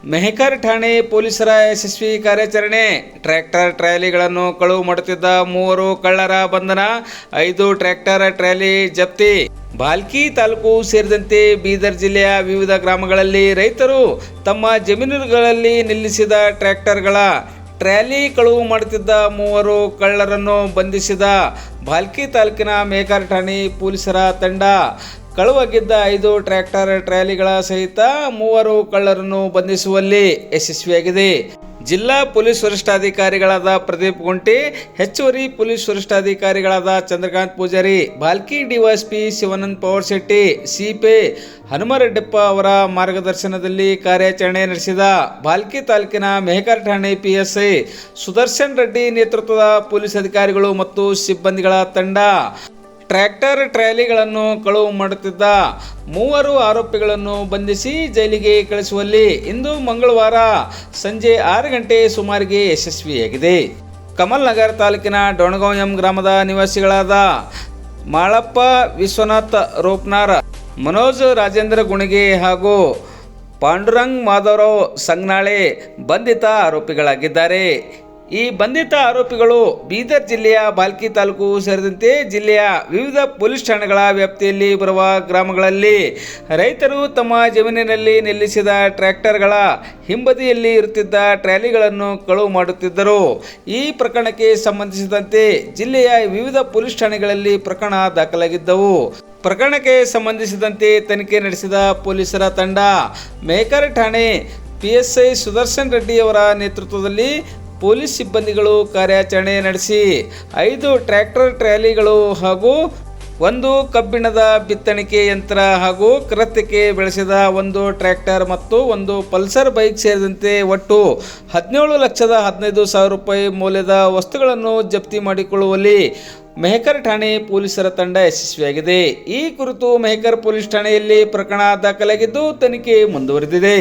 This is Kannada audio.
ಮೆಹಕರ್ ಠಾಣೆ ಪೊಲೀಸರ ಯಶಸ್ವಿ ಕಾರ್ಯಾಚರಣೆ. ಟ್ರ್ಯಾಕ್ಟರ್ ಟ್ರಾಲಿಗಳನ್ನು ಕಳುವು ಮಾಡುತ್ತಿದ್ದ 3 ಕಳ್ಳರ ಬಂಧನ, 5 ಟ್ರ್ಯಾಕ್ಟರ್ ಟ್ರಾಲಿ ಜಪ್ತಿ. ಭಾಲ್ಕಿ ತಾಲೂಕು ಸೇರಿದಂತೆ ಬೀದರ್ ಜಿಲ್ಲೆಯ ವಿವಿಧ ಗ್ರಾಮಗಳಲ್ಲಿ ರೈತರು ತಮ್ಮ ಜಮೀನುಗಳಲ್ಲಿ ನಿಲ್ಲಿಸಿದ ಟ್ರ್ಯಾಕ್ಟರ್ಗಳ ಟ್ರಾಲಿ ಕಳುವು ಮಾಡುತ್ತಿದ್ದ 3 ಕಳ್ಳರನ್ನು ಬಂಧಿಸಿದ ಭಾಲ್ಕಿ ತಾಲೂಕಿನ ಮೆಹಕರ್ ಠಾಣೆ ಪೊಲೀಸರ ತಂಡ. ಕಳುವಾಗಿದ್ದ 5 ಟ್ರ್ಯಾಕ್ಟರ್ ಟ್ರಾಲಿಗಳ ಸಹಿತ 3 ಕಳ್ಳರನ್ನು ಬಂಧಿಸುವಲ್ಲಿ ಯಶಸ್ವಿಯಾಗಿದೆ. ಜಿಲ್ಲಾ ಪೊಲೀಸ್ ವರಿಷ್ಠಾಧಿಕಾರಿಗಳಾದ ಪ್ರದೀಪ್ ಗುಂಟಿ, ಹೆಚ್ಚುವರಿ ಪೊಲೀಸ್ ವರಿಷ್ಠಾಧಿಕಾರಿಗಳಾದ ಚಂದ್ರಕಾಂತ್ ಪೂಜಾರಿ, ಭಾಲ್ಕಿ ಡಿವೈಎಸ್ಪಿ ಶಿವಾನಂದ್ ಪವಾರ್ ಶೆಟ್ಟಿ, ಸಿಪಿ ಹನುಮರೆಡ್ಡಪ್ಪ ಅವರ ಮಾರ್ಗದರ್ಶನದಲ್ಲಿ ಕಾರ್ಯಾಚರಣೆ ನಡೆಸಿದ ಭಾಲ್ಕಿ ತಾಲೂಕಿನ ಮೆಹಕರ್ ಠಾಣೆ ಪಿಎಸ್ಐ ಸುದರ್ಶನ್ ರೆಡ್ಡಿ ನೇತೃತ್ವದ ಪೊಲೀಸ್ ಅಧಿಕಾರಿಗಳು ಮತ್ತು ಸಿಬ್ಬಂದಿಗಳ ತಂಡ ಟ್ರ್ಯಾಕ್ಟರ್ ಟ್ರಾಲಿಗಳನ್ನು ಕಳುವು ಮಾಡುತ್ತಿದ್ದ 3 ಆರೋಪಿಗಳನ್ನು ಬಂಧಿಸಿ ಜೈಲಿಗೆ ಕಳಿಸುವಲ್ಲಿ ಇಂದು ಮಂಗಳವಾರ ಸಂಜೆ 6 ಗಂಟೆ ಸುಮಾರಿಗೆ ಯಶಸ್ವಿಯಾಗಿದೆ. ಕಮಲ್ ನಗರ್ ತಾಲೂಕಿನ ಡೊಣಗಾಂವ್ ಎಂ ಗ್ರಾಮದ ನಿವಾಸಿಗಳಾದ ಮಾಳಪ್ಪ ವಿಶ್ವನಾಥ್ ರೋಪ್ನಾರ್, ಮನೋಜ್ ರಾಜೇಂದ್ರ ಗುಣಿಗೆ ಹಾಗೂ ಪಾಂಡುರಂಗ್ ಮಾಧವರಾವ್ ಸಂಗ್ನಾಳೆ ಬಂಧಿತ ಆರೋಪಿಗಳಾಗಿದ್ದಾರೆ. ಈ ಬಂಧಿತ ಆರೋಪಿಗಳು ಬೀದರ್ ಜಿಲ್ಲೆಯ ಭಾಲ್ಕಿ ತಾಲೂಕು ಸೇರಿದಂತೆ ಜಿಲ್ಲೆಯ ವಿವಿಧ ಪೊಲೀಸ್ ಠಾಣೆಗಳ ವ್ಯಾಪ್ತಿಯಲ್ಲಿ ಬರುವ ಗ್ರಾಮಗಳಲ್ಲಿ ರೈತರು ತಮ್ಮ ಜಮೀನಿನಲ್ಲಿ ನಿಲ್ಲಿಸಿದ ಟ್ರ್ಯಾಕ್ಟರ್ಗಳ ಹಿಂಬದಿಯಲ್ಲಿ ಇರುತ್ತಿದ್ದ ಟ್ರಾಲಿಗಳನ್ನು ಕಳುವು ಮಾಡುತ್ತಿದ್ದರು. ಈ ಪ್ರಕರಣಕ್ಕೆ ಸಂಬಂಧಿಸಿದಂತೆ ಜಿಲ್ಲೆಯ ವಿವಿಧ ಪೊಲೀಸ್ ಠಾಣೆಗಳಲ್ಲಿ ಪ್ರಕರಣ ದಾಖಲಾಗಿದ್ದವು. ಪ್ರಕರಣಕ್ಕೆ ಸಂಬಂಧಿಸಿದಂತೆ ತನಿಖೆ ನಡೆಸಿದ ಪೊಲೀಸರ ತಂಡ ಮೆಹಕರ್ ಠಾಣೆ ಪಿಎಸ್ಐ ಸುದರ್ಶನ್ ರೆಡ್ಡಿ ಅವರ ನೇತೃತ್ವದಲ್ಲಿ ಪೊಲೀಸ್ ಸಿಬ್ಬಂದಿಗಳು ಕಾರ್ಯಾಚರಣೆ ನಡೆಸಿ 5 ಟ್ರ್ಯಾಕ್ಟರ್ ಟ್ರಾಲಿಗಳು ಹಾಗೂ 1 ಕಬ್ಬಿಣದ ಬಿತ್ತಣಿಕೆ ಯಂತ್ರ ಹಾಗೂ ಕೃತ್ಯಕ್ಕೆ ಬೆಳೆಸಿದ 1 ಟ್ರ್ಯಾಕ್ಟರ್ ಮತ್ತು 1 ಪಲ್ಸರ್ ಬೈಕ್ ಸೇರಿದಂತೆ ಒಟ್ಟು 17,15,000 ರೂಪಾಯಿ ಮೌಲ್ಯದ ವಸ್ತುಗಳನ್ನು ಜಪ್ತಿ ಮಾಡಿಕೊಳ್ಳುವಲ್ಲಿ ಮೆಹಕರ್ ಠಾಣೆ ಪೊಲೀಸರ ತಂಡ ಯಶಸ್ವಿಯಾಗಿದೆ. ಈ ಕುರಿತು ಮೆಹಕರ್ ಪೊಲೀಸ್ ಠಾಣೆಯಲ್ಲಿ ಪ್ರಕರಣ ದಾಖಲಾಗಿದ್ದು ತನಿಖೆ ಮುಂದುವರೆದಿದೆ.